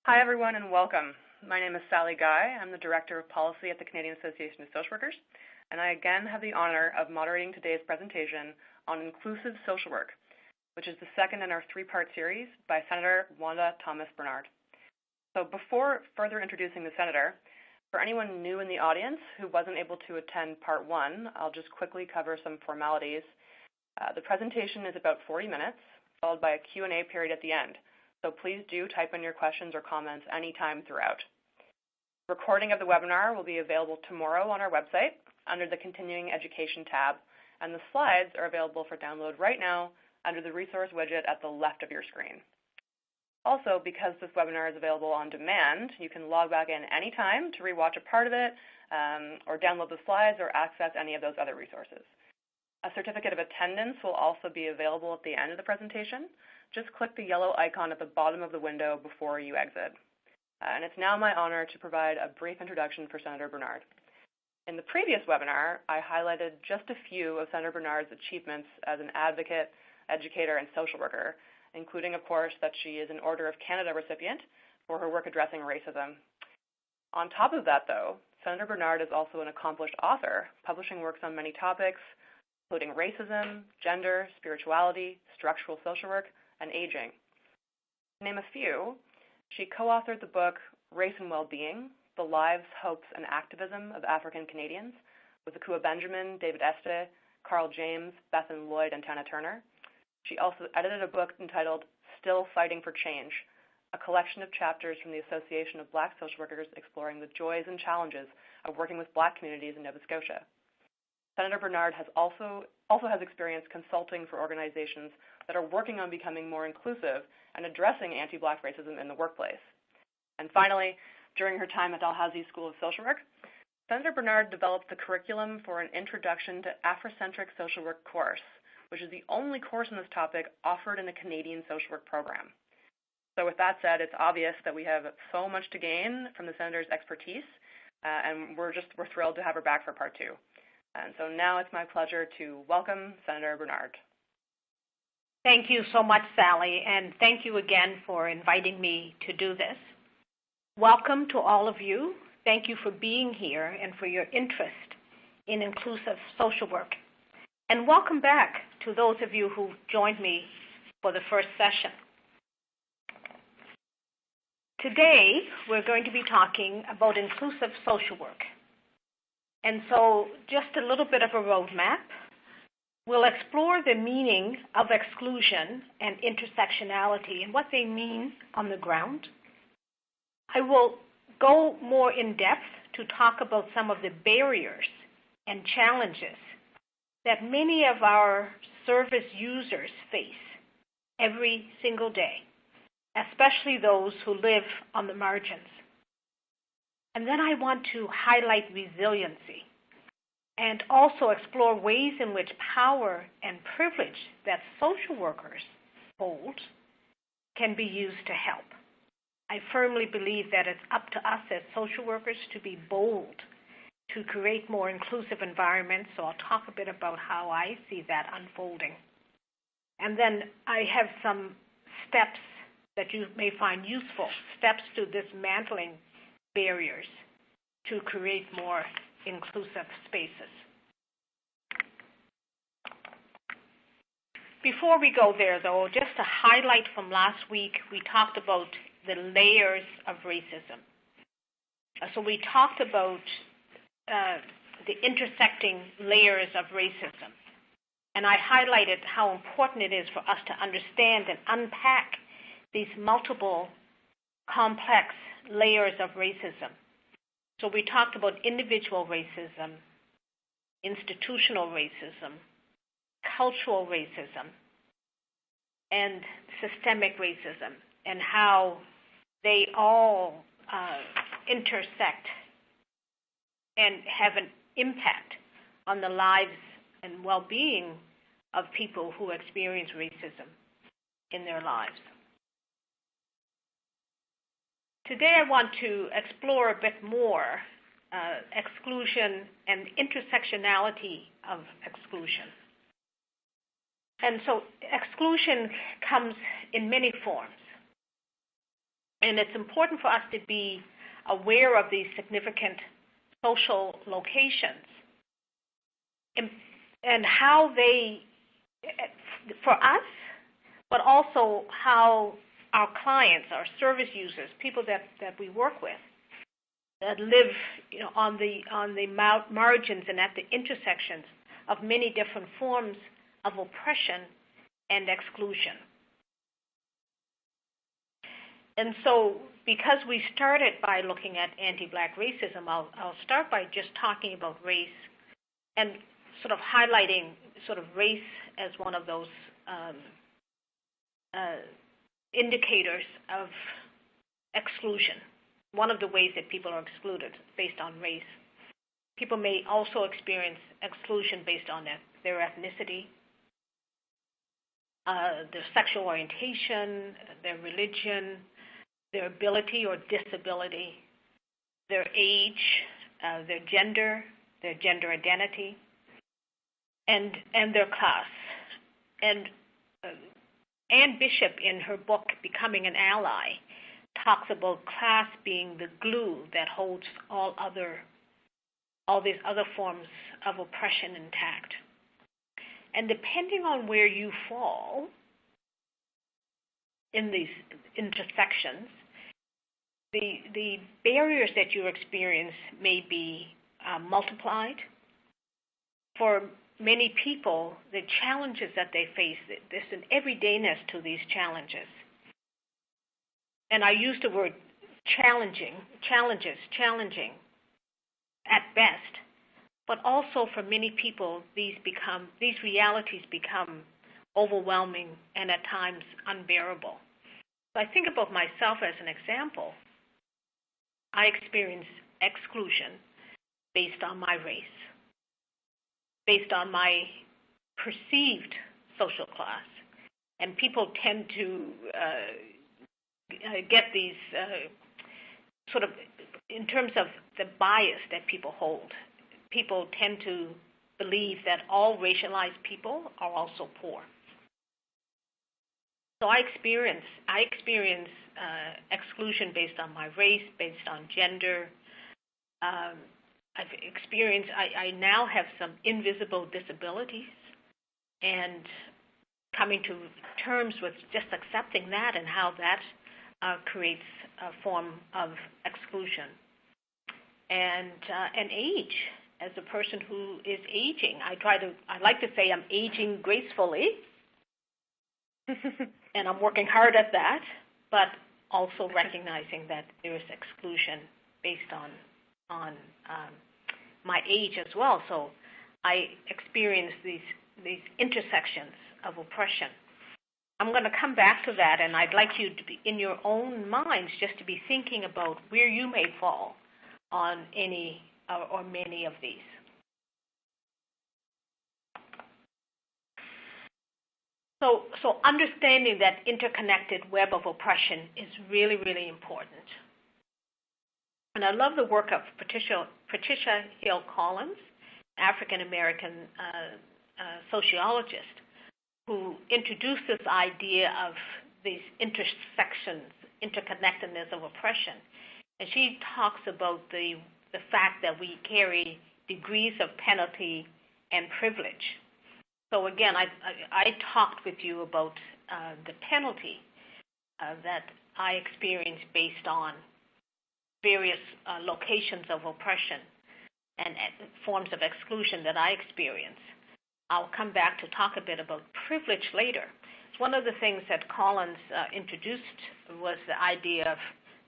Hi, everyone, and welcome. My name is Sally Guy. I'm the Director of Policy at the Canadian Association of Social Workers, and I again have the honor of moderating today's presentation on inclusive social work, which is the second in our three-part series by Senator Wanda Thomas-Bernard. So before further introducing the Senator, for anyone new in the audience who wasn't able to attend Part 1, I'll just quickly cover some formalities. The presentation is about 40 minutes, followed by a Q&A period at the end. So please do type in your questions or comments anytime throughout. Recording of the webinar will be available tomorrow on our website under the Continuing Education tab, and the slides are available for download right now under the resource widget at the left of your screen. Also, because this webinar is available on demand, you can log back in anytime to rewatch a part of it, or download the slides or access any of those other resources. A certificate of attendance will also be available at the end of the presentation. Just click the yellow icon at the bottom of the window before you exit. And it's now my honor to provide a brief introduction for Senator Bernard. In the previous webinar, I highlighted just a few of Senator Bernard's achievements as an advocate, educator, and social worker, including, of course, that she is an Order of Canada recipient for her work addressing racism. On top of that, though, Senator Bernard is also an accomplished author, publishing works on many topics, including racism, gender, spirituality, structural social work, and aging. To name a few, she co-authored the book Race and Wellbeing, The Lives, Hopes, and Activism of African Canadians with Akua Benjamin, David Este, Carl James, Bethan Lloyd, and Tana Turner. She also edited a book entitled Still Fighting for Change, a collection of chapters from the Association of Black Social Workers exploring the joys and challenges of working with Black communities in Nova Scotia. Senator Bernard has also has experience consulting for organizations that are working on becoming more inclusive and addressing anti-Black racism in the workplace. And finally, during her time at Dalhousie School of Social Work, Senator Bernard developed the curriculum for an Introduction to Afrocentric Social Work course, which is the only course on this topic offered in the Canadian social work program. So with that said, it's obvious that we have so much to gain from the Senator's expertise, and we're thrilled to have her back for Part 2. And so now it's my pleasure to welcome Senator Bernard. Thank you so much, Sally, and thank you again for inviting me to do this. Welcome to all of you. Thank you for being here and for your interest in inclusive social work. And welcome back to those of you who joined me for the first session. Today, we're going to be talking about inclusive social work. And so just a little bit of a roadmap. We'll explore the meaning of exclusion and intersectionality and what they mean on the ground. I will go more in depth to talk about some of the barriers and challenges that many of our service users face every single day, especially those who live on the margins. And then I want to highlight resiliency and also explore ways in which power and privilege that social workers hold can be used to help. I firmly believe that it's up to us as social workers to be bold, to create more inclusive environments, so I'll talk a bit about how I see that unfolding. And then I have some steps that you may find useful, steps to dismantling barriers to create more inclusive spaces. Before we go there, though, just to highlight from last week, we talked about the layers of racism. So we talked about the intersecting layers of racism. And I highlighted how important it is for us to understand and unpack these multiple complex layers of racism. So we talked about individual racism, institutional racism, cultural racism, and systemic racism, and how they all intersect and have an impact on the lives and well-being of people who experience racism in their lives. Today I want to explore a bit more exclusion and intersectionality of exclusion. And so exclusion comes in many forms. And it's important for us to be aware of these significant social locations and how they, for us, but also how our clients, our service users, people that we work with, that live on the margins and at the intersections of many different forms of oppression and exclusion. And so because we started by looking at anti-Black racism, I'll start by just talking about race and sort of highlighting sort of race as one of those indicators of exclusion, one of the ways that people are excluded based on race. People may also experience exclusion based on their ethnicity, their sexual orientation, their religion, their ability or disability, their age, their gender identity, and their class. And Ann Bishop, in her book, Becoming an Ally, talks about class being the glue that holds all these other forms of oppression intact. And depending on where you fall in these intersections, the barriers that you experience may be multiplied. For many people, the challenges that they face, there's an everydayness to these challenges. And I use the word challenging at best, but also for many people, these realities become overwhelming and at times unbearable. So I think about myself as an example. I experience exclusion based on my race, based on my perceived social class, and people tend to get these sort of, in terms of the bias that people hold, people tend to believe that all racialized people are also poor. So I experience exclusion based on my race, based on gender. I now have some invisible disabilities, and coming to terms with just accepting that and how that creates a form of exclusion. And age, as a person who is aging, I like to say I'm aging gracefully, and I'm working hard at that, but also recognizing that there is exclusion based on my age as well. So I experience these intersections of oppression. I'm going to come back to that, and I'd like you to be, in your own minds, just to be thinking about where you may fall on any or many of these. So understanding that interconnected web of oppression is really, really important. And I love the work of Patricia Hill Collins, African-American sociologist, who introduced this idea of these intersections, interconnectedness of oppression. And she talks about the fact that we carry degrees of penalty and privilege. So again, I talked with you about the penalty that I experienced based on various locations of oppression and forms of exclusion that I experience. I'll come back to talk a bit about privilege later. One of the things that Collins introduced was the idea of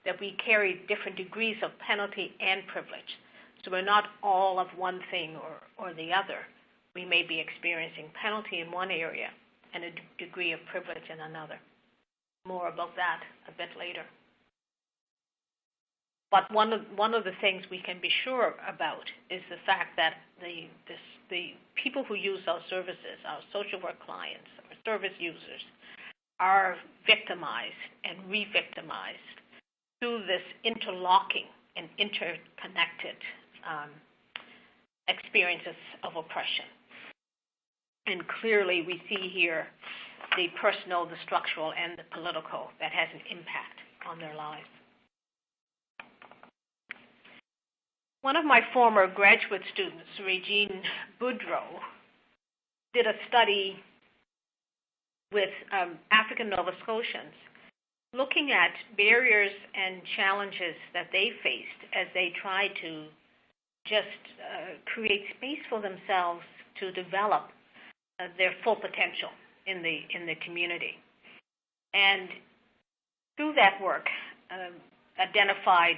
that we carry different degrees of penalty and privilege. So we're not all of one thing or the other. We may be experiencing penalty in one area and a degree of privilege in another. More about that a bit later. But one of the things we can be sure about is the fact that the people who use our services, our social work clients, our service users, are victimized and re-victimized through this interlocking and interconnected experiences of oppression. And clearly we see here the personal, the structural, and the political that has an impact on their lives. One of my former graduate students, Regine Boudreau, did a study with African Nova Scotians looking at barriers and challenges that they faced as they tried to just create space for themselves to develop their full potential in the community. And through that work, identified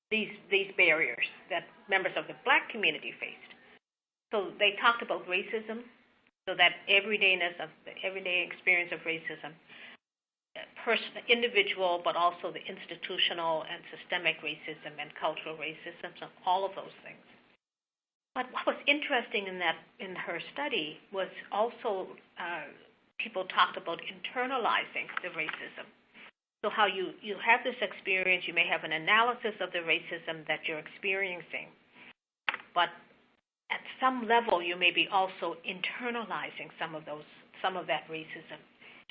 these barriers that members of the Black community faced. So they talked about racism, so that everyday experience of racism, individual, but also the institutional and systemic racism and cultural racism, so all of those things. But what was interesting in her study was also people talked about internalizing the racism. So how you have this experience, you may have an analysis of the racism that you're experiencing, but at some level you may be also internalizing some of that racism.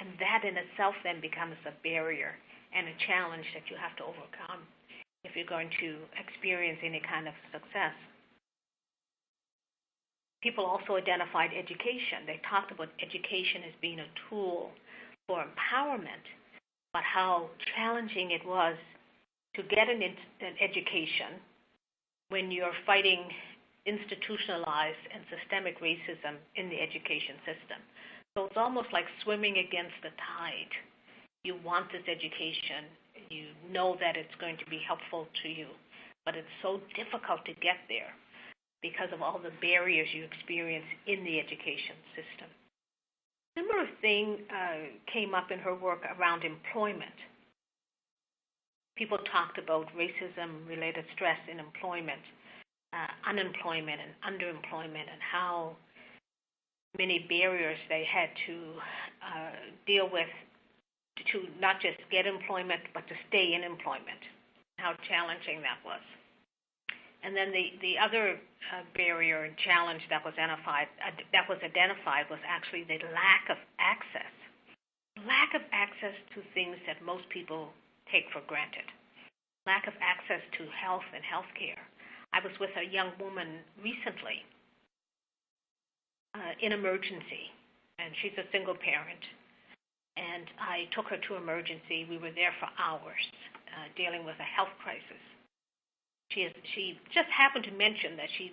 And that in itself then becomes a barrier and a challenge that you have to overcome if you're going to experience any kind of success. People also identified education. They talked about education as being a tool for empowerment, but how challenging it was to get an education when you're fighting institutionalized and systemic racism in the education system. So it's almost like swimming against the tide. You want this education. You know that it's going to be helpful to you, but it's so difficult to get there because of all the barriers you experience in the education system. A similar thing came up in her work around employment. People talked about racism-related stress in employment, unemployment and underemployment, and how many barriers they had to deal with to not just get employment, but to stay in employment, how challenging that was. And then the other barrier and challenge that was identified was actually the lack of access. Lack of access to things that most people take for granted. Lack of access to health and health care. I was with a young woman recently in emergency, and she's a single parent. And I took her to emergency. We were there for hours dealing with a health crisis. She just happened to mention that she's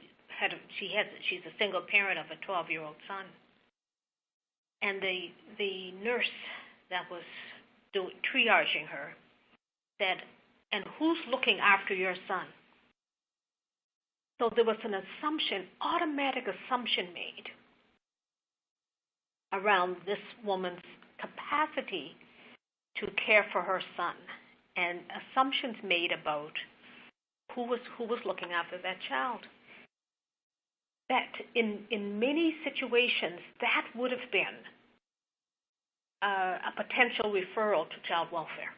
a single parent of a 12-year-old son. And the nurse that was triaging her said, "And who's looking after your son?" So there was an automatic assumption made around this woman's capacity to care for her son, and assumptions made about who was looking after that child. That in many situations, that would have been a potential referral to child welfare.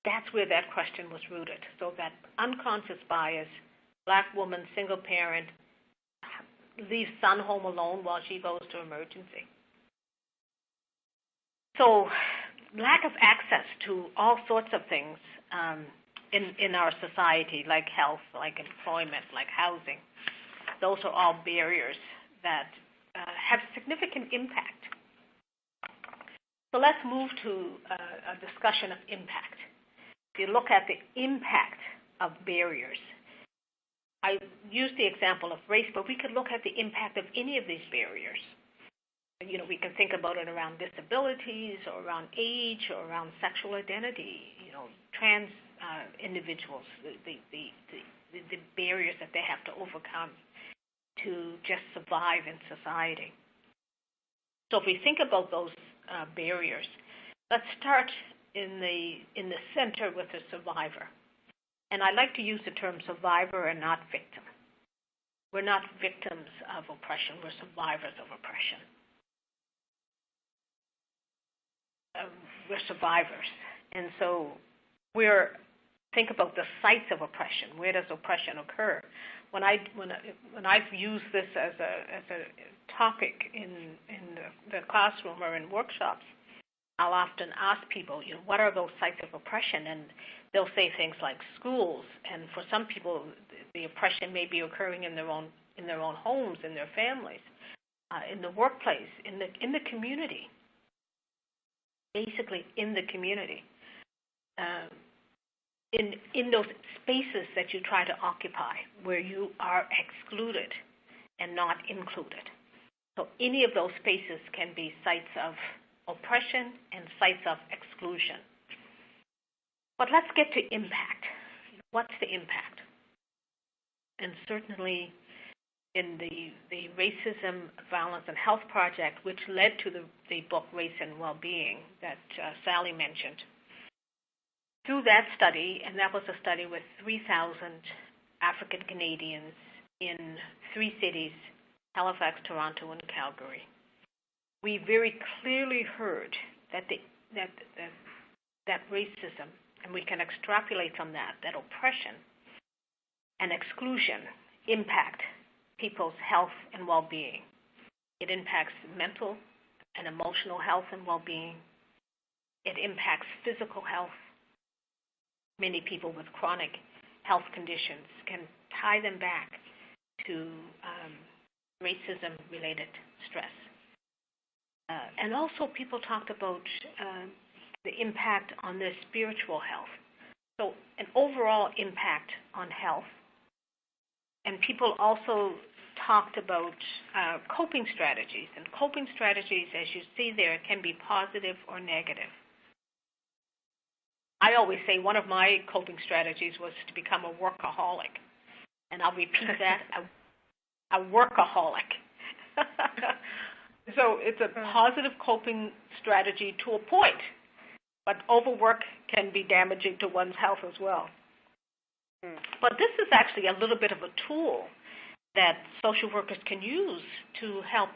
That's where that question was rooted. So that unconscious bias, Black woman, single parent, leaves son home alone while she goes to emergency. So lack of access to all sorts of things in our society, like health, like employment, like housing, those are all barriers that have significant impact. So let's move to a discussion of impact. If you look at the impact of barriers, I used the example of race, but we could look at the impact of any of these barriers. You know, we can think about it around disabilities, or around age, or around sexual identity. You know, trans individuals, the barriers that they have to overcome to just survive in society. So if we think about those barriers, let's start in the center with the survivor. And I like to use the term survivor and not victim. We're not victims of oppression, we're survivors of oppression. We're survivors. And so think about the sites of oppression. Where does oppression occur? When I've used this as a topic in the classroom or in workshops, I'll often ask people, what are those sites of oppression? And they'll say things like schools. And for some people, the oppression may be occurring in their own homes, in their families, in the workplace, in the community. Basically, in the community. In those spaces that you try to occupy, where you are excluded and not included. So any of those spaces can be sites of oppression and sites of exclusion. But let's get to impact. What's the impact? And certainly in the Racism, Violence, and Health Project, which led to the book Race and Wellbeing that Sally mentioned, through that study, and that was a study with 3,000 African Canadians in 3 cities, Halifax, Toronto, and Calgary, we very clearly heard that that racism, and we can extrapolate from that oppression and exclusion impact people's health and well-being. It impacts mental and emotional health and well-being. It impacts physical health. Many people with chronic health conditions can tie them back to racism-related stress. And also people talked about the impact on their spiritual health. So an overall impact on health. And people also talked about coping strategies. And coping strategies, as you see there, can be positive or negative. I always say one of my coping strategies was to become a workaholic. And I'll repeat that, a workaholic. So it's a positive coping strategy to a point, but overwork can be damaging to one's health as well. But this is actually a little bit of a tool that social workers can use to help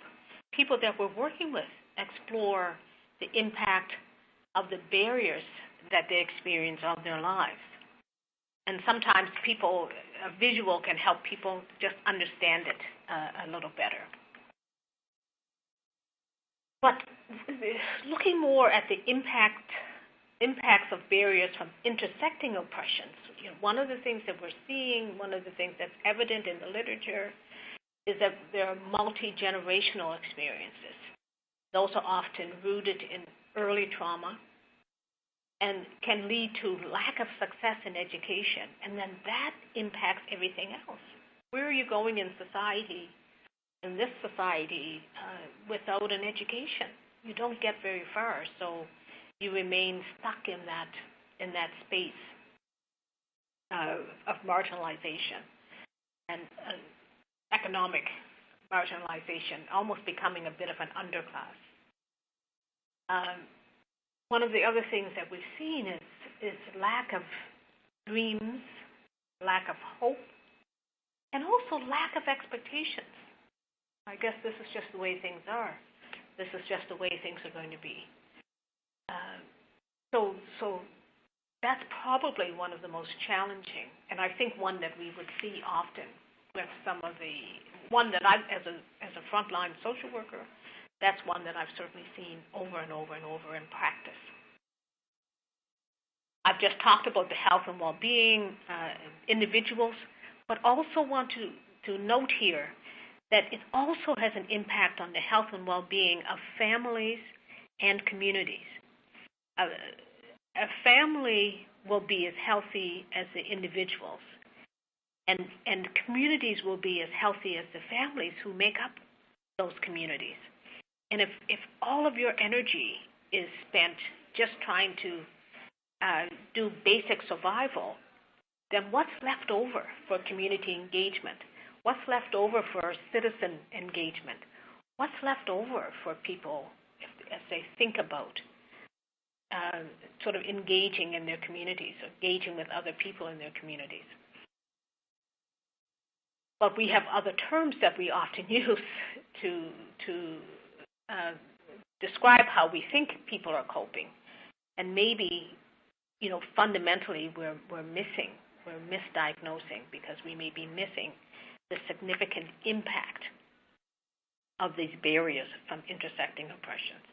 people that we're working with explore the impact of the barriers that they experience of their lives. And sometimes a visual can help people just understand it a little better. But looking more at the impacts of barriers from intersecting oppressions, one of the things that we're seeing, one of the things that's evident in the literature, is that there are multi-generational experiences. Those are often rooted in early trauma and can lead to lack of success in education, and then that impacts everything else. Where are you going in society, in this society, without an education? You don't get very far, so you remain stuck in that space of marginalization and economic marginalization, almost becoming a bit of an underclass. One of the other things that we've seen is lack of dreams, lack of hope, and also lack of expectations. I guess this is just the way things are. This is just the way things are going to be. So that's probably one of the most challenging, and I think one that we would see often with one that I've, as a frontline social worker, that's one that I've certainly seen over and over and over in practice. I've just talked about the health and well-being individuals, but also want to note here that it also has an impact on the health and well-being of families and communities. A family will be as healthy as the individuals, and communities will be as healthy as the families who make up those communities. And if all of your energy is spent just trying to do basic survival, then what's left over for community engagement? What's left over for citizen engagement? What's left over for people as they think about sort of engaging in their communities, engaging with other people in their communities? But we have other terms that we often use to describe how we think people are coping, and maybe fundamentally we're misdiagnosing because we may be missing the significant impact of these barriers from intersecting oppressions.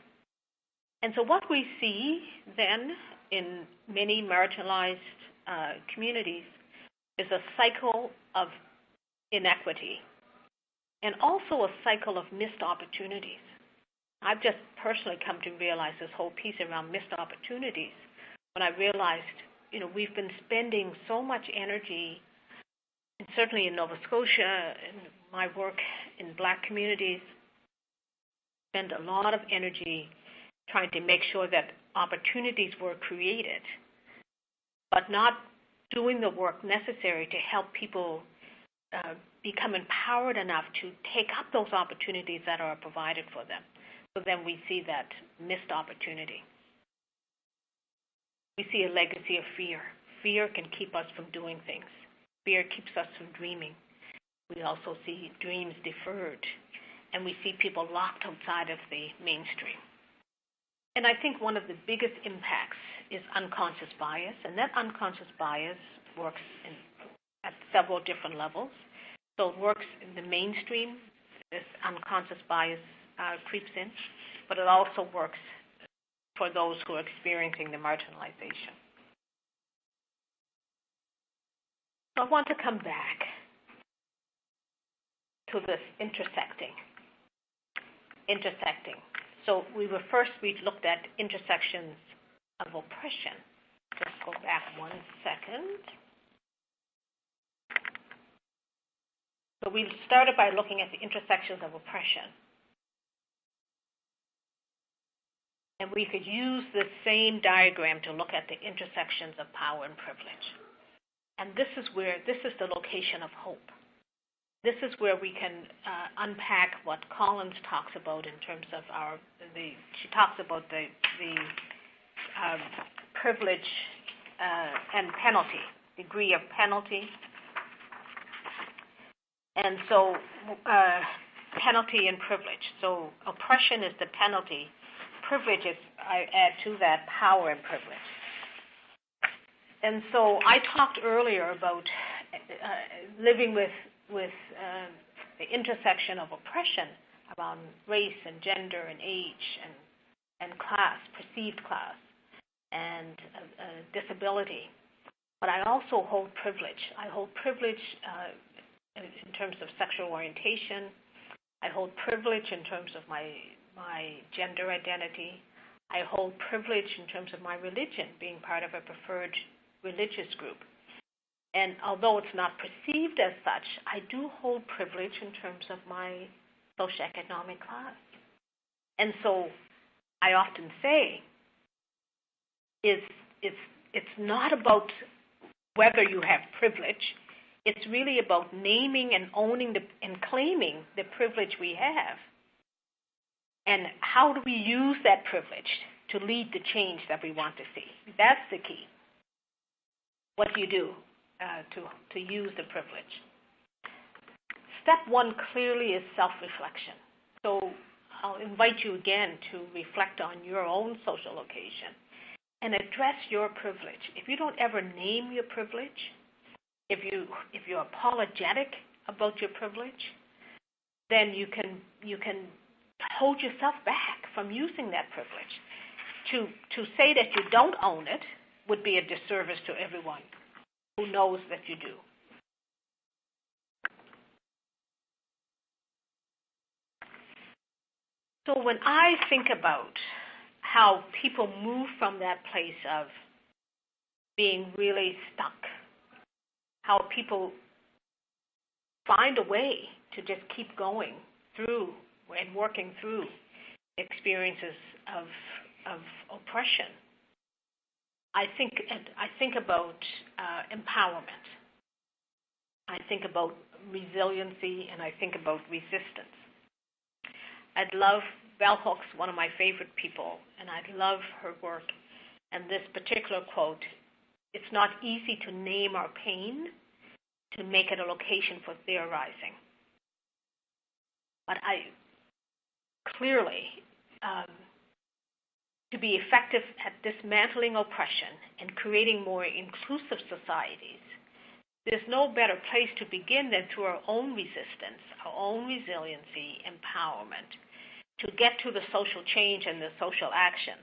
And so what we see then in many marginalized communities is a cycle of inequity and also a cycle of missed opportunities. I've just personally come to realize this whole piece around missed opportunities when I realized, we've been spending so much energy, and certainly in Nova Scotia, in my work in Black communities, spend a lot of energy trying to make sure that opportunities were created, but not doing the work necessary to help people become empowered enough to take up those opportunities that are provided for them. So then we see that missed opportunity. We see a legacy of fear. Fear can keep us from doing things. Fear keeps us from dreaming. We also see dreams deferred, and we see people locked outside of the mainstream. And I think one of the biggest impacts is unconscious bias, and that unconscious bias works at several different levels. So it works in the mainstream, this unconscious bias creeps in, but it also works for those who are experiencing the marginalization. So I want to come back to this intersecting. So we looked at intersections of oppression. Let's go back 1 second. So we started by looking at the intersections of oppression. And we could use the same diagram to look at the intersections of power and privilege. And this is the location of hope. This is where we can unpack what Collins talks about in terms of she talks about the privilege and penalty, degree of penalty. And so penalty and privilege. So oppression is the penalty. Privilege is, I add to that, power and privilege. And so I talked earlier about living with the intersection of oppression around race and gender and age and class, perceived class, and disability. But I also hold privilege. I hold privilege in terms of sexual orientation. I hold privilege in terms of my gender identity. I hold privilege in terms of my religion, being part of a preferred religious group. And although it's not perceived as such, I do hold privilege in terms of my socioeconomic class. And so I often say it's not about whether you have privilege. It's really about naming and owning and claiming the privilege we have. And how do we use that privilege to lead the change that we want to see? That's the key. What do you do to use the privilege? Step one clearly is self-reflection. So I'll invite you again to reflect on your own social location and address your privilege. If you don't ever name your privilege, if you're apologetic about your privilege, then you can hold yourself back from using that privilege. To say that you don't own it would be a disservice to everyone who knows that you do. So when I think about how people move from that place of being really stuck, how people find a way to just keep going through and working through experiences of oppression, I think about empowerment. I think about resiliency, and I think about resistance. Bell Hooks, one of my favorite people, and I love her work. And this particular quote, it's not easy to name our pain to make it a location for theorizing. But clearly, to be effective at dismantling oppression and creating more inclusive societies, there's no better place to begin than through our own resistance, our own resiliency, empowerment, to get to the social change and the social action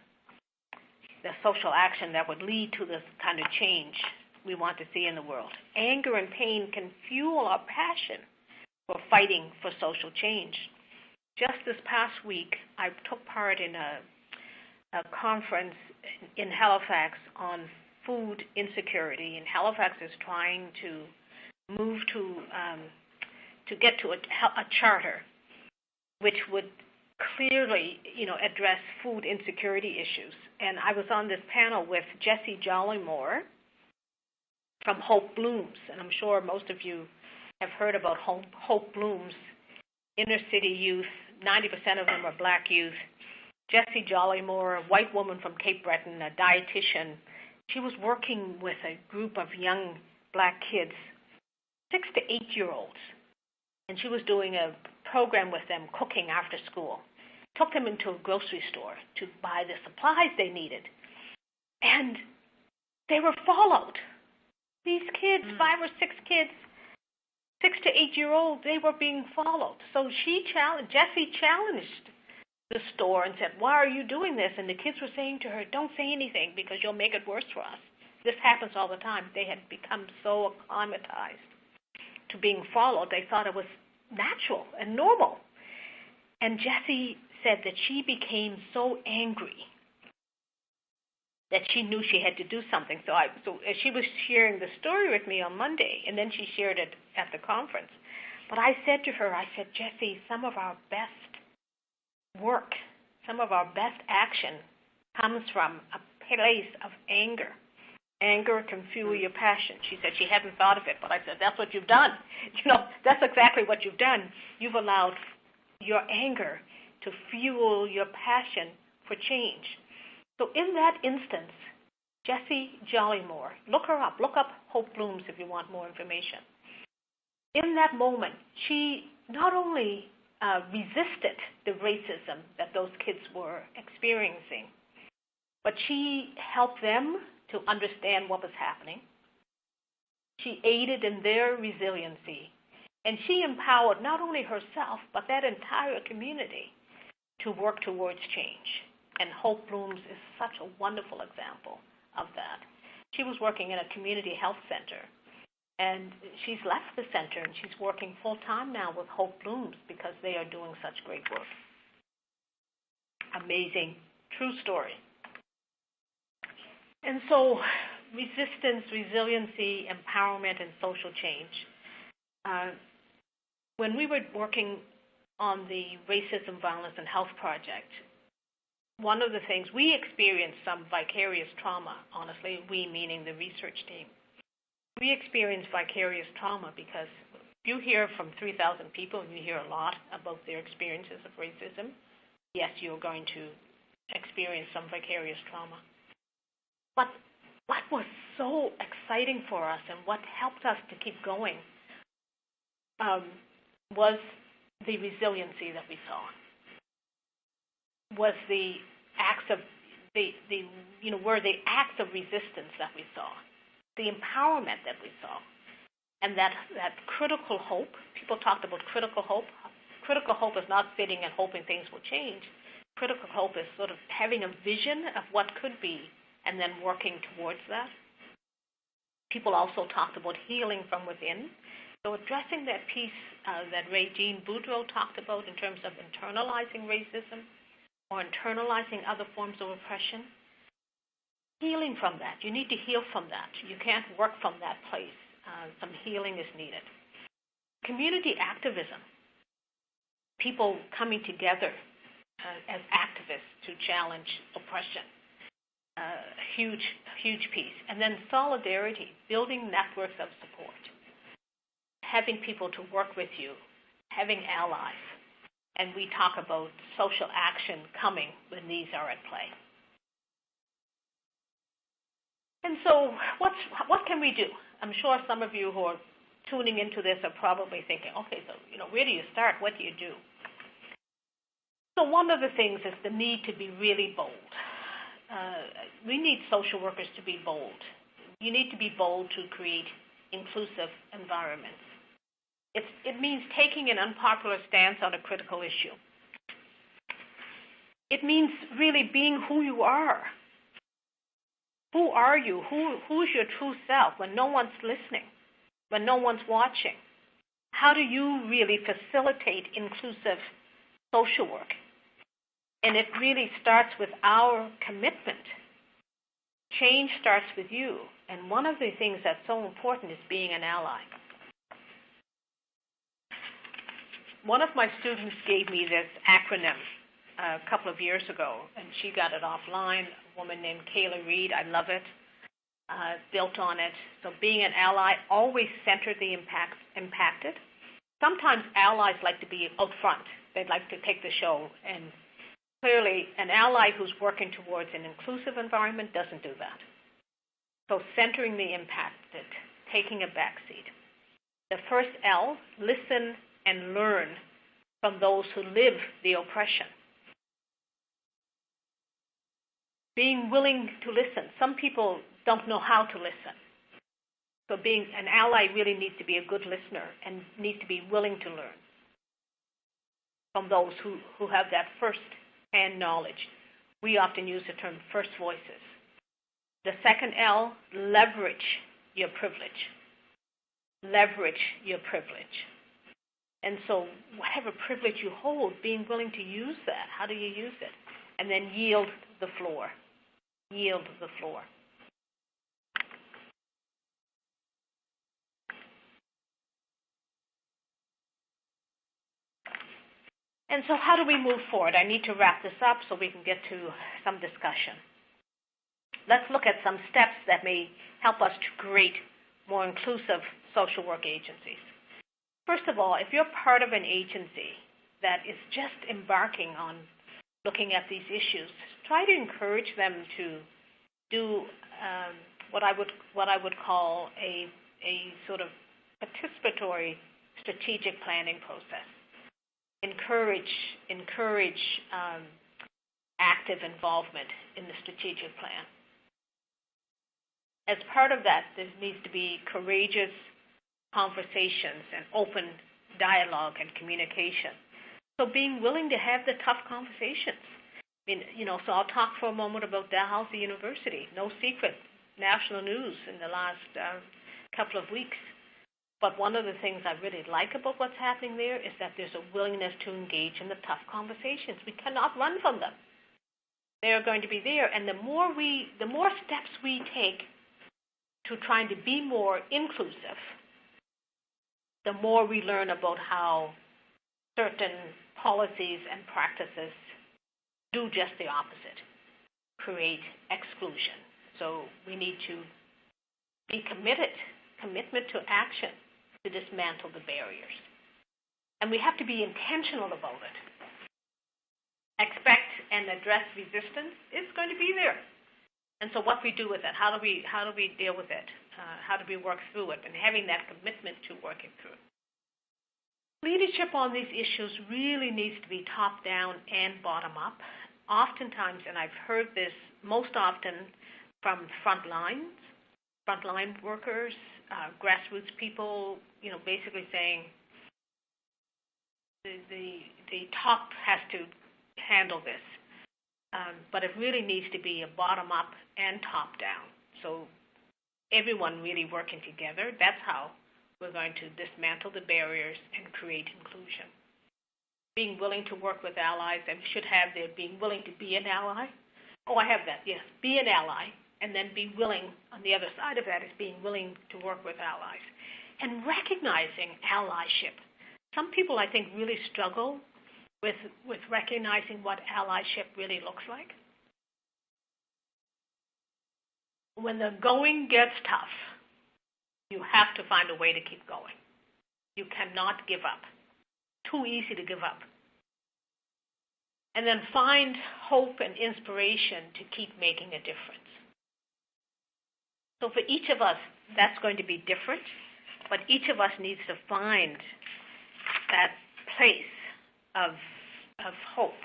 the social action that would lead to this kind of change we want to see in the world. Anger and pain can fuel our passion for fighting for social change. Just this past week, I took part in a conference in Halifax on food insecurity, and Halifax is trying to move to get to a charter which would clearly, address food insecurity issues. And I was on this panel with Jessie Jollymore from Hope Blooms, and I'm sure most of you have heard about Hope Blooms, inner city youth. 90% of them are black youth. Jessie Jollymore, a white woman from Cape Breton, a dietitian. She was working with a group of young black kids, 6 to 8-year-olds, and she was doing a program with them, cooking after school. Took them into a grocery store to buy the supplies they needed, and they were followed. These kids, 5 or 6 kids, 6 to 8-year-olds, they were being followed. So Jessie challenged the store and said, "Why are you doing this?" And the kids were saying to her, "Don't say anything because you'll make it worse for us. This happens all the time." They had become so acclimatized to being followed, they thought it was natural and normal. And Jessie said that she became so angry that she knew she had to do something. So she was sharing the story with me on Monday, and then she shared it at the conference. But I said to her, "Jessie, some of our best work, some of our best action comes from a place of anger. Anger can fuel your passion." She said she hadn't thought of it, but I said, that's what you've done. That's exactly what you've done. You've allowed your anger to fuel your passion for change. So in that instance, Jessie Jollymore, look her up. Look up Hope Blooms if you want more information. In that moment, she not only resisted the racism that those kids were experiencing, but she helped them to understand what was happening. She aided in their resiliency, and she empowered not only herself, but that entire community to work towards change. And Hope Blooms is such a wonderful example of that. She was working in a community health center, and she's left the center, and she's working full-time now with Hope Blooms because they are doing such great work. Amazing, true story. And so resistance, resiliency, empowerment, and social change. When we were working on the Racism, Violence, and Health Project, one of the things, we experienced some vicarious trauma, honestly, we meaning the research team. We experienced vicarious trauma because you hear from 3,000 people, and you hear a lot about their experiences of racism. Yes, you're going to experience some vicarious trauma. But what was so exciting for us and what helped us to keep going was the resiliency that we saw, was the acts of were the acts of resistance that we saw, the empowerment that we saw, and that critical hope. People talked about critical hope. Critical hope is not sitting and hoping things will change. Critical hope is sort of having a vision of what could be and then working towards that. People also talked about healing from within. So addressing that piece that Jean Boudreau talked about in terms of internalizing racism or internalizing other forms of oppression, healing from that. You need to heal from that. You can't work from that place. Some healing is needed. Community activism, people coming together as activists to challenge oppression. Huge piece. And then solidarity, building networks of support, having people to work with you, having allies. And we talk about social action coming when these are at play. And so what can we do? I'm sure some of you who are tuning into this are probably thinking, okay, so where do you start? What do you do? So one of the things is the need to be really bold. We need social workers to be bold. You need to be bold to create inclusive environments. It means taking an unpopular stance on a critical issue. It means really being who you are Who are you? Who's your true self when no one's listening, when no one's watching? How do you really facilitate inclusive social work? And it really starts with our commitment. Change starts with you. And one of the things that's so important is being an ally. One of my students gave me this acronym a couple of years ago, and she got it offline, a woman named Kayla Reed. I love it. Built on it. So being an ally, always center the impacted. Sometimes allies like to be out front. They'd like to take the show. And clearly, an ally who's working towards an inclusive environment doesn't do that. So centering the impacted, taking a backseat. The first L, listen and learn from those who live the oppression. Being willing to listen. Some people don't know how to listen. So being an ally really needs to be a good listener and needs to be willing to learn from those who have that first-hand knowledge. We often use the term first voices. The second L, leverage your privilege. Leverage your privilege. And so whatever privilege you hold, being willing to use that. How do you use it? And then yield the floor. Yield the floor. And so how do we move forward? I need to wrap this up so we can get to some discussion. Let's look at some steps that may help us to create more inclusive social work agencies. First of all, if you're part of an agency that is just embarking on looking at these issues, try to encourage them to do what I would call a sort of participatory strategic planning process. Encourage active involvement in the strategic plan. As part of that, there needs to be courageous conversations and open dialogue and communication. So being willing to have the tough conversations. So I'll talk for a moment about Dalhousie University. No secret, national news in the last couple of weeks. But one of the things I really like about what's happening there is that there's a willingness to engage in the tough conversations. We cannot run from them. They are going to be there, and the more steps we take to trying to be more inclusive, the more we learn about how certain policies and practices do just the opposite, create exclusion. So we need to be commitment to action to dismantle the barriers. And we have to be intentional about it. Expect and address resistance is going to be there. And so what we do with it, how do we deal with it? How do we work through it? And having that commitment to working through it. Leadership on these issues really needs to be top-down and bottom-up. Oftentimes, and I've heard this most often from frontline workers, grassroots people, basically saying the top has to handle this. But it really needs to be a bottom-up and top-down. So everyone really working together, that's how we're going to dismantle the barriers and create inclusion. Being willing to work with allies, and we should have there being willing to be an ally. Oh, I have that, yes. Be an ally, and then be willing, on the other side of that is being willing to work with allies. And recognizing allyship. Some people, I think, really struggle with recognizing what allyship really looks like. When the going gets tough, you have to find a way to keep going. You cannot give up. Too easy to give up. And then find hope and inspiration to keep making a difference. So for each of us, that's going to be different, but each of us needs to find that place of hope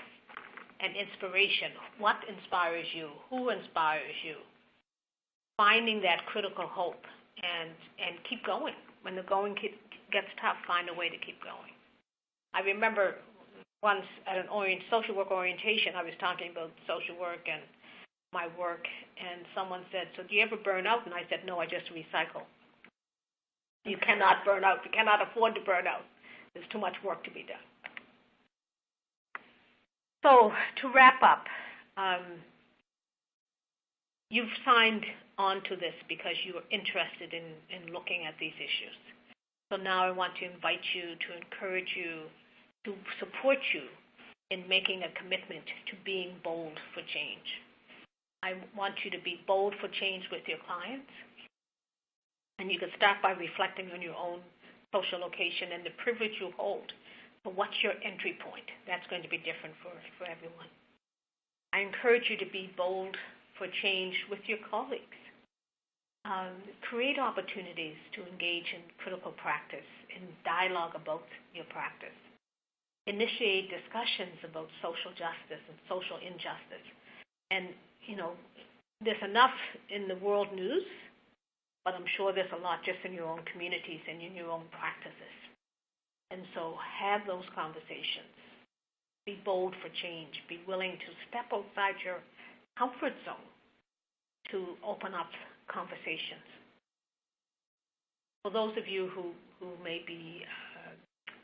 and inspiration. What inspires you? Who inspires you? Finding that critical hope and keep going. When the going gets tough, find a way to keep going. I remember once at an social work orientation, I was talking about social work and my work, and someone said, so do you ever burn out? And I said, no, I just recycle. You cannot burn out. You cannot afford to burn out. There's too much work to be done. So to wrap up, you've signed on to this because you are interested in looking at these issues. So now I want to invite you, to encourage you, to support you in making a commitment to being bold for change. I want you to be bold for change with your clients. And you can start by reflecting on your own social location and the privilege you hold. But what's your entry point? That's going to be different for everyone. I encourage you to be bold for change with your colleagues. Create opportunities to engage in critical practice, in dialogue about your practice. Initiate discussions about social justice and social injustice. And, there's enough in the world news, but I'm sure there's a lot just in your own communities and in your own practices. And so have those conversations. Be bold for change. Be willing to step outside your comfort zone to open up conversations. For those of you who may be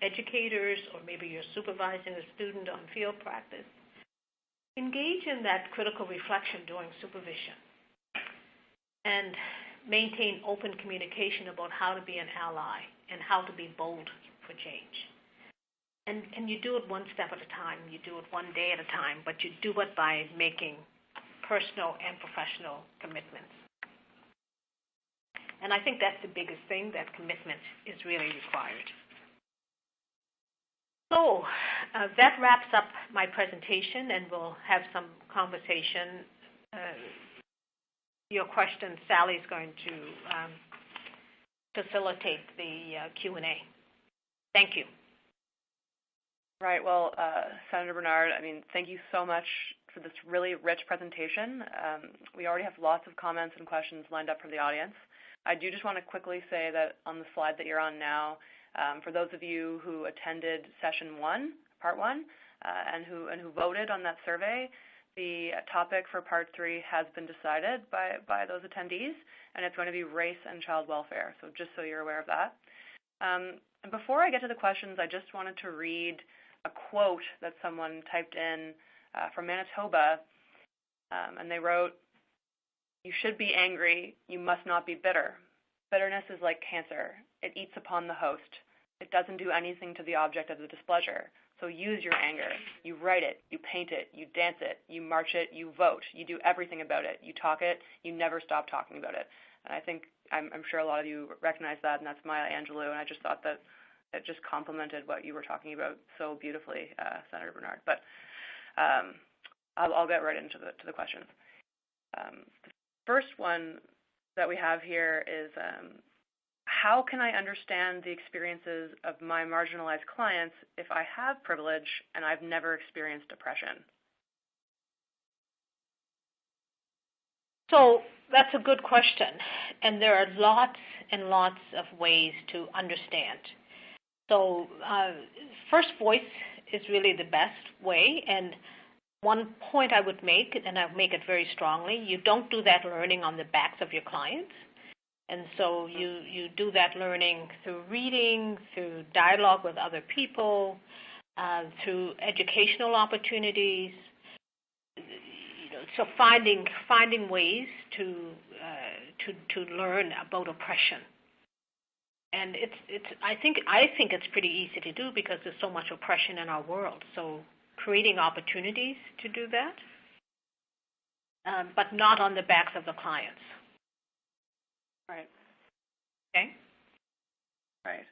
educators, or maybe you're supervising a student on field practice, engage in that critical reflection during supervision and maintain open communication about how to be an ally and how to be bold for change. And you do it one step at a time. You do it one day at a time, but you do it by making personal and professional commitments. And I think that's the biggest thing, that commitment is really required. So that wraps up my presentation, and we'll have some conversation. Your questions, Sally's going to facilitate the Q&A. Thank you. Right. Well, Senator Bernard, thank you so much for this really rich presentation. We already have lots of comments and questions lined up from the audience. I do just want to quickly say that on the slide that you're on now, for those of you who attended session 1, part 1, and who voted on that survey, the topic for part 3 has been decided by those attendees, and it's going to be race and child welfare. So just so you're aware of that. And before I get to the questions, I just wanted to read a quote that someone typed in from Manitoba, and they wrote, "You should be angry. You must not be bitter. Bitterness is like cancer. It eats upon the host. It doesn't do anything to the object of the displeasure. So use your anger. You write it, you paint it, you dance it, you march it, you vote. You do everything about it. You talk it. You never stop talking about it." And I think, I'm sure a lot of you recognize that, and that's Maya Angelou, and I just thought that it just complemented what you were talking about so beautifully, Senator Bernard. But I'll get right into the questions. The first one that we have here is, how can I understand the experiences of my marginalized clients if I have privilege and I've never experienced oppression? So that's a good question, and there are lots and lots of ways to understand. So first voice is really the best way, and one point I would make, and I make it very strongly, you don't do that learning on the backs of your clients. And so you do that learning through reading, through dialogue with other people, through educational opportunities. So finding ways to learn about oppression. And I think it's pretty easy to do because there's so much oppression in our world. So creating opportunities to do that, but not on the backs of the clients. Right. Okay. Right.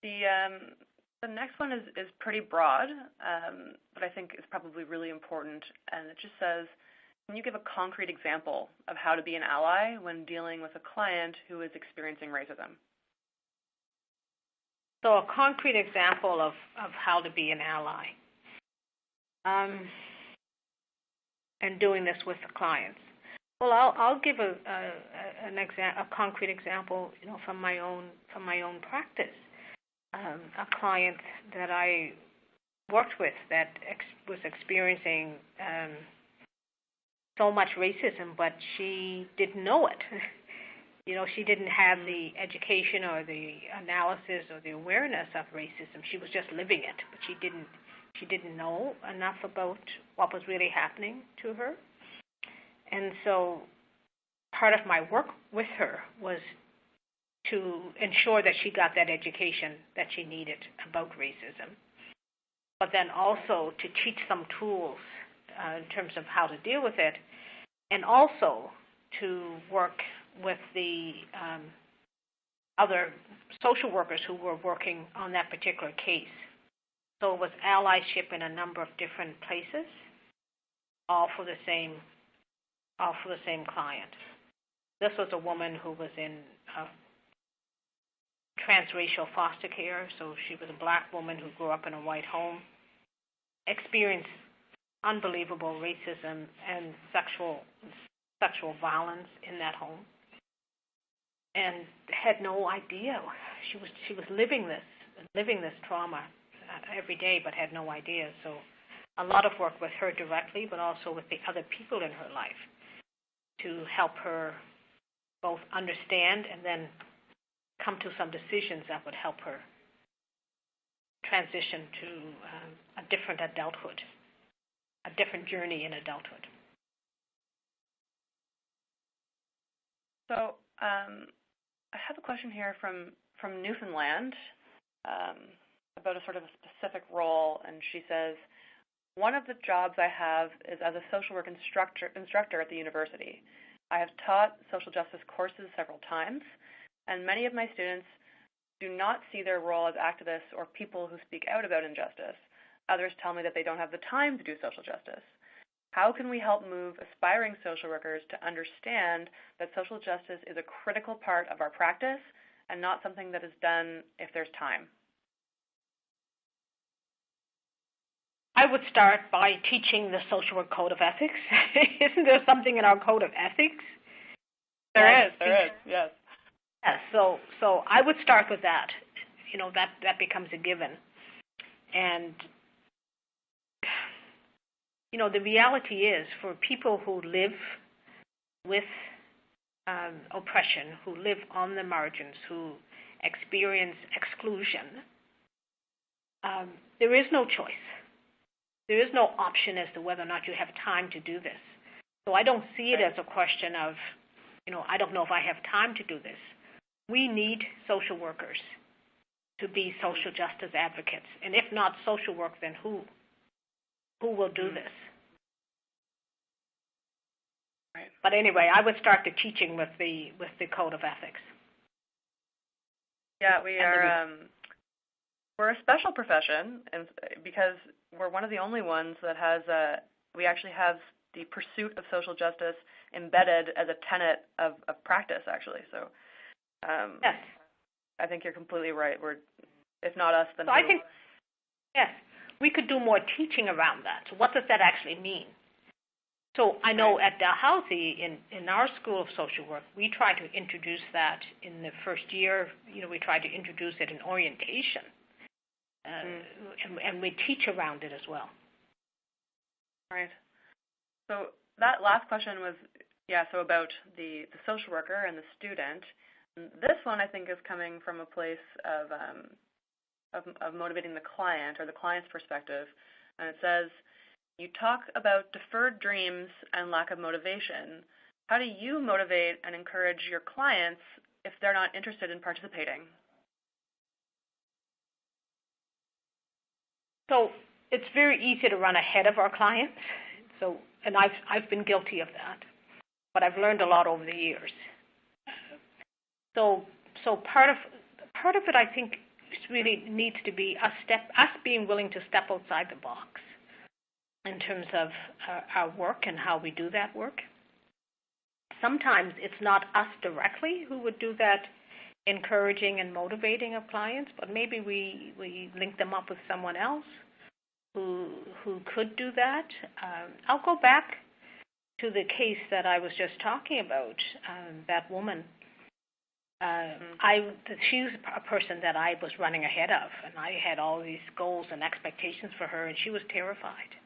The next one is pretty broad, but I think is probably really important, and it just says, can you give a concrete example of how to be an ally when dealing with a client who is experiencing racism? So a concrete example of how to be an ally, and doing this with the clients. Well, I'll give a concrete example, from my own practice. A client that I worked with that was experiencing so much racism, but she didn't know it. She didn't have the education or the analysis or the awareness of racism. She was just living it, but she didn't know enough about what was really happening to her. And so part of my work with her was to ensure that she got that education that she needed about racism, but then also to teach some tools in terms of how to deal with it, and also to work with the other social workers who were working on that particular case. So it was allyship in a number of different places, all for the same client. This was a woman who was in transracial foster care, so she was a black woman who grew up in a white home, experienced unbelievable racism and sexual violence in that home, and had no idea. She was living this trauma every day, but had no idea. So a lot of work with her directly, but also with the other people in her life to help her both understand and then come to some decisions that would help her transition to a different adulthood, a different journey in adulthood. So I have a question here from Newfoundland about a sort of a specific role, and she says, one of the jobs I have is as a social work instructor at the university. I have taught social justice courses several times, and many of my students do not see their role as activists or people who speak out about injustice. Others tell me that they don't have the time to do social justice. How can we help move aspiring social workers to understand that social justice is a critical part of our practice and not something that is done if there's time? I would start by teaching the social work code of ethics. Isn't there something in our code of ethics? There is, yes. Yeah, so I would start with that. That becomes a given. And the reality is, for people who live with oppression, who live on the margins, who experience exclusion, there is no choice. There is no option as to whether or not you have time to do this. So I don't see it as a question of, I don't know if I have time to do this. We need social workers to be social justice advocates. And if not social work, then who? Who will do this? Right. But anyway, I would start the teaching with the code of ethics. Yeah, we're a special profession, and because we're one of the only ones that has we actually have the pursuit of social justice embedded as a tenet of practice, actually. So yes. I think you're completely right. If not us, then so who? I think, yes, we could do more teaching around that. So what does that actually mean? So I know at Dalhousie, in our School of Social Work, we try to introduce that in the first year. We try to introduce it in orientation, and we teach around it as well. Right. So that last question was, so about the social worker and the student. This one, I think, is coming from a place of motivating the client or the client's perspective. And it says, you talk about deferred dreams and lack of motivation. How do you motivate and encourage your clients if they're not interested in participating? So it's very easy to run ahead of our clients. And I've been guilty of that, but I've learned a lot over the years. So part of it, I think, really needs to be us being willing to step outside the box in terms of our work and how we do that work. Sometimes it's not us directly who would do that encouraging and motivating of clients, but maybe we link them up with someone else who could do that. I'll go back to the case that I was just talking about, that woman. She's a person that I was running ahead of, and I had all these goals and expectations for her, and she was terrified.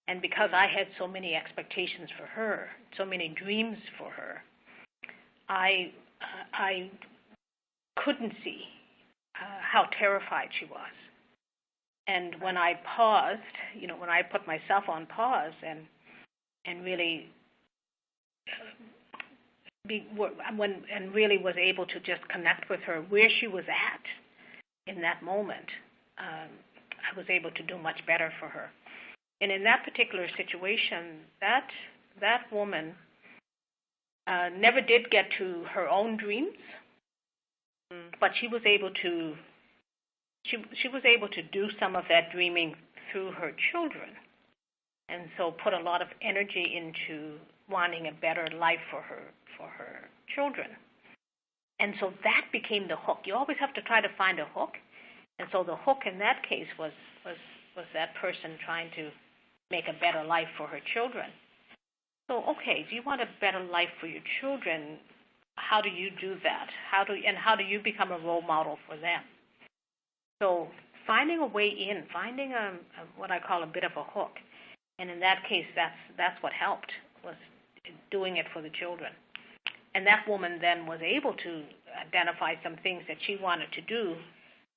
And because I had so many expectations for her, so many dreams for her, I couldn't see how terrified she was. And when I paused, when I put myself on pause and really really was able to just connect with her where she was at in that moment, I was able to do much better for her. And in that particular situation, that woman never did get to her own dreams, but she was able to do some of that dreaming through her children, and so put a lot of energy into wanting a better life for her children. And so that became the hook. You always have to try to find a hook, and so the hook in that case was that person trying to make a better life for her children. So, okay, do you want a better life for your children? How do you do that? How do you become a role model for them? So finding a way in, finding what I call a bit of a hook, and in that case, that's what helped, was doing it for the children. And that woman then was able to identify some things that she wanted to do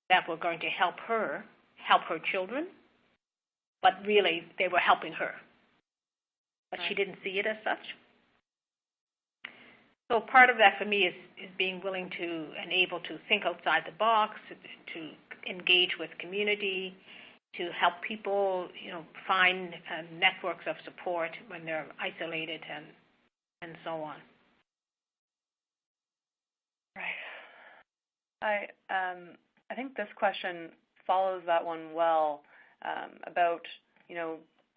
that were going to help her children, but really they were helping her. But she didn't see it as such. So part of that for me is being willing to and able to think outside the box, to engage with community, to help people, find networks of support when they're isolated and so on. Right. I think this question follows that one well, about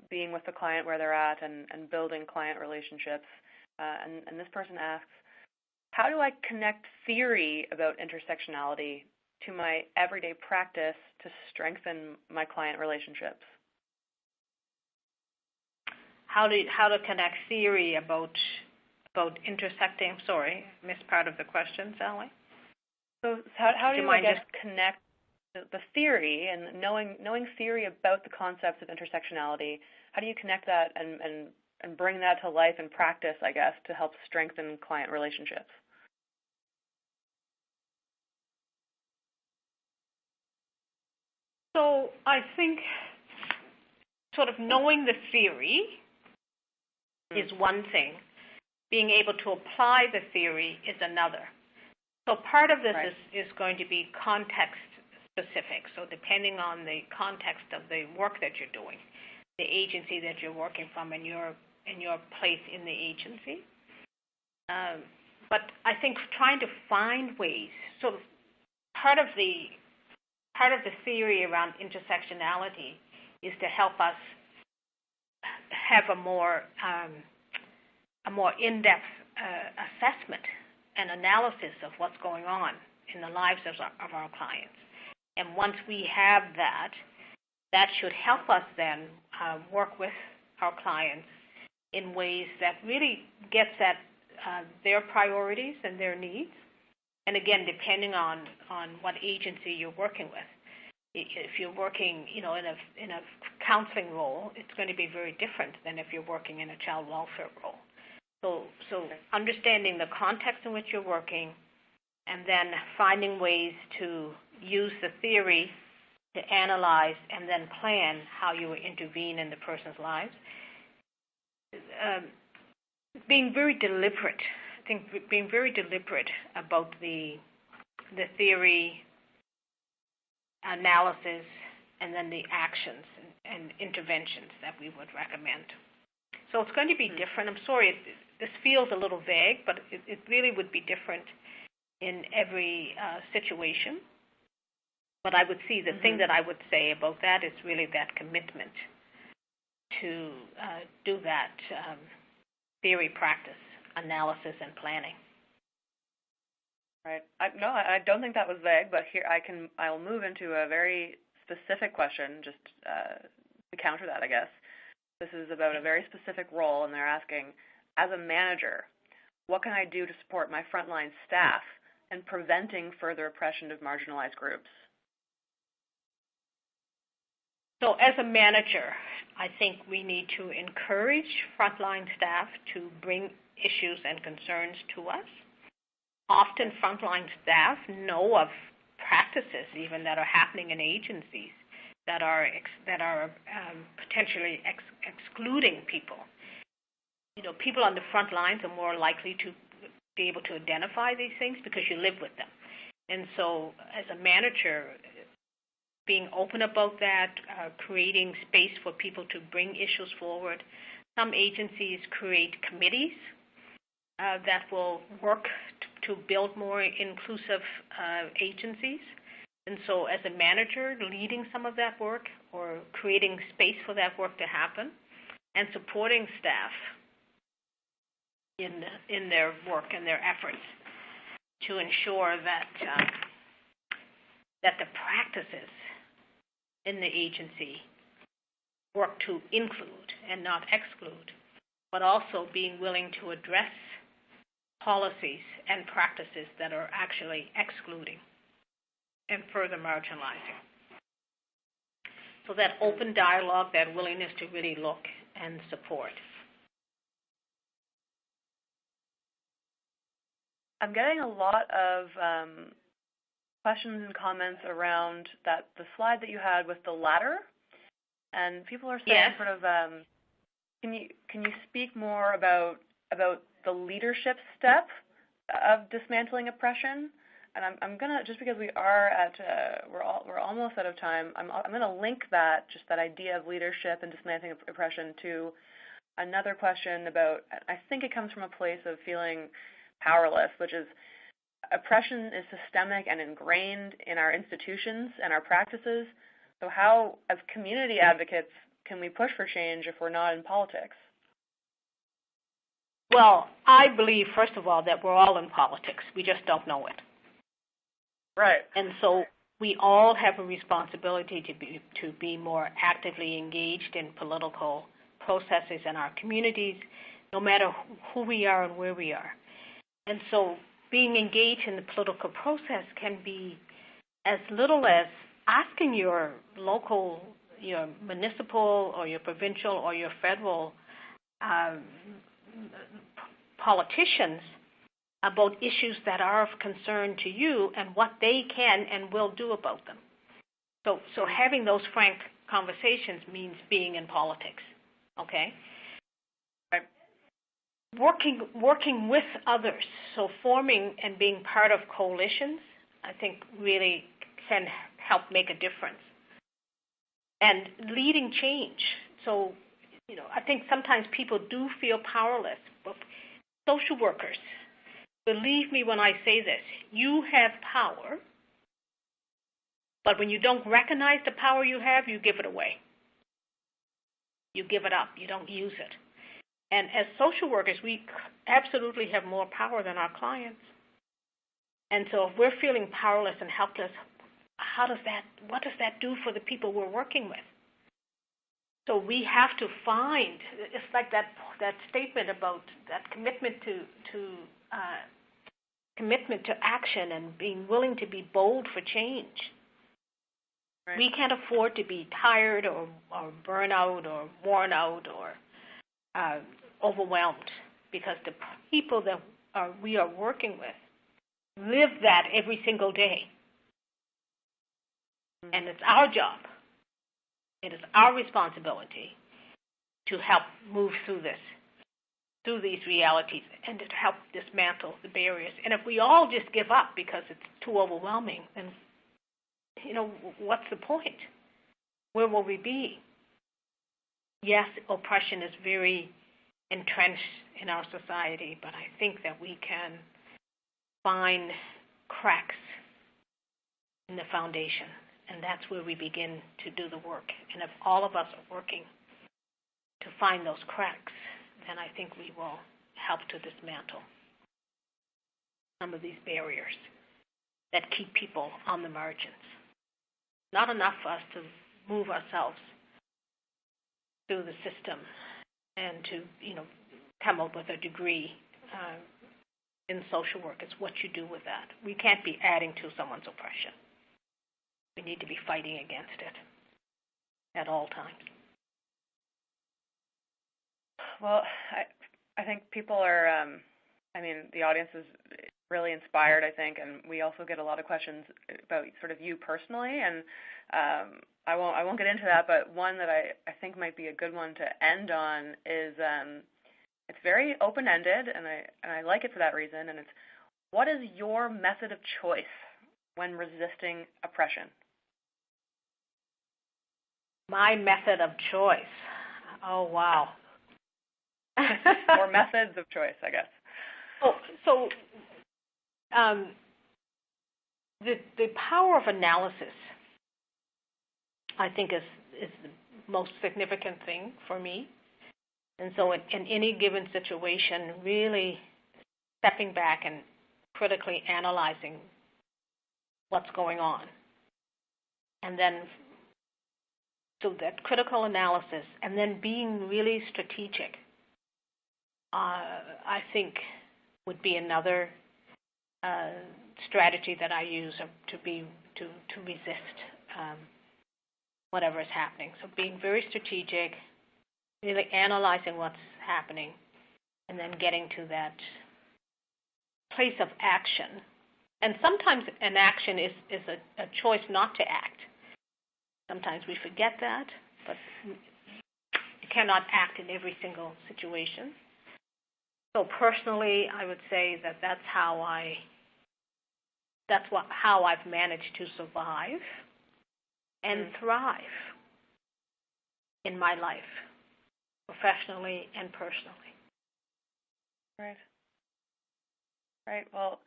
being with the client where they're at and building client relationships. And this person asks, how do I connect theory about intersectionality to my everyday practice to strengthen my client relationships? How to connect theory about intersecting? Sorry, missed part of the question, Sally. So how do you just connect the theory and knowing theory about the concepts of intersectionality? How do you connect that and bring that to life and practice, I guess, to help strengthen client relationships? So I think sort of knowing the theory is one thing. Being able to apply the theory is another. So part of this is going to be context specific. So depending on the context of the work that you're doing, the agency that you're working from, and your place in the agency. But I think trying to find ways, sort of part of the theory around intersectionality is to help us have a more in-depth assessment and analysis of what's going on in the lives of our clients. And once we have that should help us then work with our clients in ways that really gets at their priorities and their needs. And again, depending on what agency you're working with. If you're working, in a counseling role, it's going to be very different than if you're working in a child welfare role. So understanding the context in which you're working, and then finding ways to use the theory to analyze and then plan how you will intervene in the person's lives. Being very deliberate. I think being very deliberate about the theory, analysis, and then the actions and interventions that we would recommend. So it's going to be different. I'm sorry, this feels a little vague, but it really would be different in every situation. But I would see the thing that I would say about that is really that commitment to do that theory practice, analysis, and planning. Right. I don't think that was vague, but here I'll move into a very specific question just to counter that, I guess. This is about a very specific role, and they're asking, as a manager, what can I do to support my frontline staff in preventing further oppression of marginalized groups? So as a manager, I think we need to encourage frontline staff to bring issues and concerns to us. Often frontline staff know of practices even that are happening in agencies that are potentially excluding people. People on the front lines are more likely to be able to identify these things because you live with them. And so as a manager, being open about that, creating space for people to bring issues forward. Some agencies create committees that will work to build more inclusive agencies. And so as a manager, leading some of that work or creating space for that work to happen and supporting staff in their work and their efforts to ensure that the practices in the agency work to include and not exclude, but also being willing to address policies and practices that are actually excluding and further marginalizing. So that open dialogue, that willingness to really look and support. I'm getting a lot of questions and comments around the slide that you had with the ladder, and people are saying sort of, can you speak more about the leadership step of dismantling oppression? And I'm gonna, just because we are at we're almost out of time, I'm gonna link that idea of leadership and dismantling oppression to another question about, I think it comes from a place of feeling powerless, which is oppression is systemic and ingrained in our institutions and our practices. So how, as community advocates, can we push for change if we're not in politics? Well, I believe, first of all, that we're all in politics. We just don't know it. Right. And so we all have a responsibility to be more actively engaged in political processes in our communities, no matter who we are and where we are. And so being engaged in the political process can be as little as asking your local, your municipal or your provincial or your federal politicians about issues that are of concern to you and what they can and will do about them. So having those frank conversations means being in politics, okay? Working with others, so forming and being part of coalitions, I think really can help make a difference. And leading change. So, I think sometimes people do feel powerless, but social workers, believe me when I say this, you have power, but when you don't recognize the power you have, you give it away. You give it up. You don't use it. And as social workers, we absolutely have more power than our clients. And so if we're feeling powerless and helpless, what does that do for the people we're working with? So we have to find, it's like that statement about that commitment to action and being willing to be bold for change. Right. We can't afford to be tired or burn out or worn out or overwhelmed, because the people that we are working with live that every single day. And it's our job, it is our responsibility to help move through these realities and to help dismantle the barriers. And if we all just give up because it's too overwhelming, then, what's the point? Where will we be? Yes, oppression is very entrenched in our society, but I think that we can find cracks in the foundation, and that's where we begin to do the work. And if all of us are working to find those cracks, then I think we will help to dismantle some of these barriers that keep people on the margins. Not enough for us to move ourselves through the system and to, come up with a degree in social work. It's what you do with that. We can't be adding to someone's oppression. We need to be fighting against it. at all times. Well, I think people are, the audience is really inspired, I think, and we also get a lot of questions about sort of you personally, and I won't get into that, but one that I think might be a good one to end on is it's very open-ended, and I like it for that reason, and it's, what is your method of choice when resisting oppression? My method of choice. Oh, wow. Or methods of choice, I guess. The power of analysis, I think, is the most significant thing for me. And so in any given situation, really stepping back and critically analyzing what's going on. And then, so that critical analysis, and then being really strategic, I think would be another strategy that I use to resist whatever is happening. So being very strategic, really analyzing what's happening, and then getting to that place of action. And sometimes an action is a choice not to act. Sometimes we forget that, but you cannot act in every single situation. So personally, I would say that that's how I've managed to survive and thrive in my life, professionally and personally. Right. Well,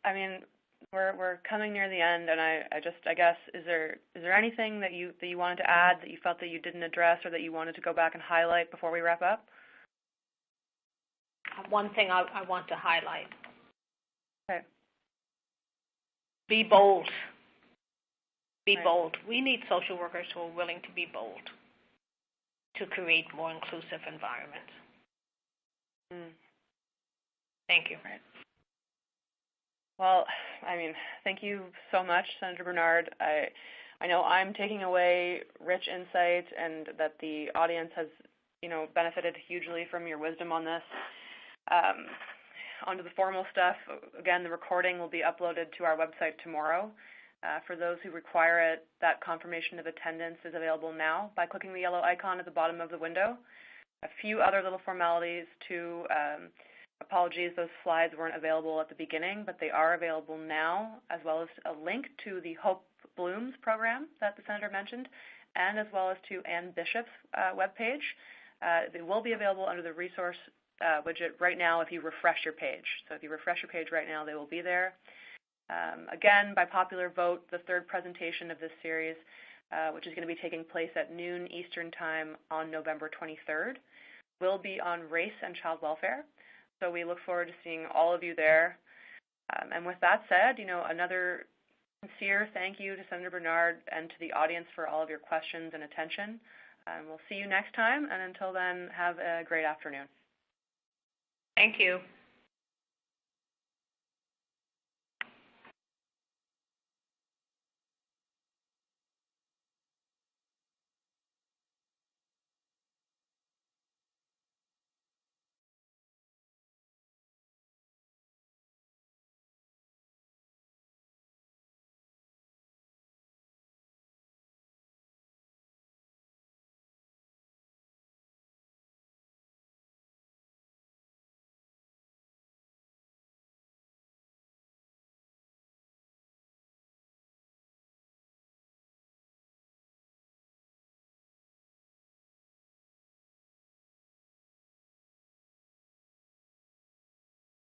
I mean, we're coming near the end, and I guess, is there anything that you wanted to add that you felt that you didn't address or that you wanted to go back and highlight before we wrap up? One thing I want to highlight. Okay. Be bold. Be bold. We need social workers who are willing to be bold to create more inclusive environments. Thank you. Right. Well, thank you so much, Senator Bernard. I know I'm taking away rich insight, and that the audience has, benefited hugely from your wisdom on this. Onto the formal stuff. Again, the recording will be uploaded to our website tomorrow. For those who require it, that confirmation of attendance is available now by clicking the yellow icon at the bottom of the window. A few other little formalities too. Apologies, those slides weren't available at the beginning, but they are available now, as well as a link to the Hope Blooms program that the Senator mentioned, and as well as to Ann Bishop's webpage. They will be available under the resource widget right now if you refresh your page. So if you refresh your page right now, they will be there. Again, by popular vote, the third presentation of this series, which is going to be taking place at noon Eastern Time on November 23rd, will be on race and child welfare. So we look forward to seeing all of you there. And with that said, another sincere thank you to Senator Bernard and to the audience for all of your questions and attention. We'll see you next time, and until then, have a great afternoon. Thank you.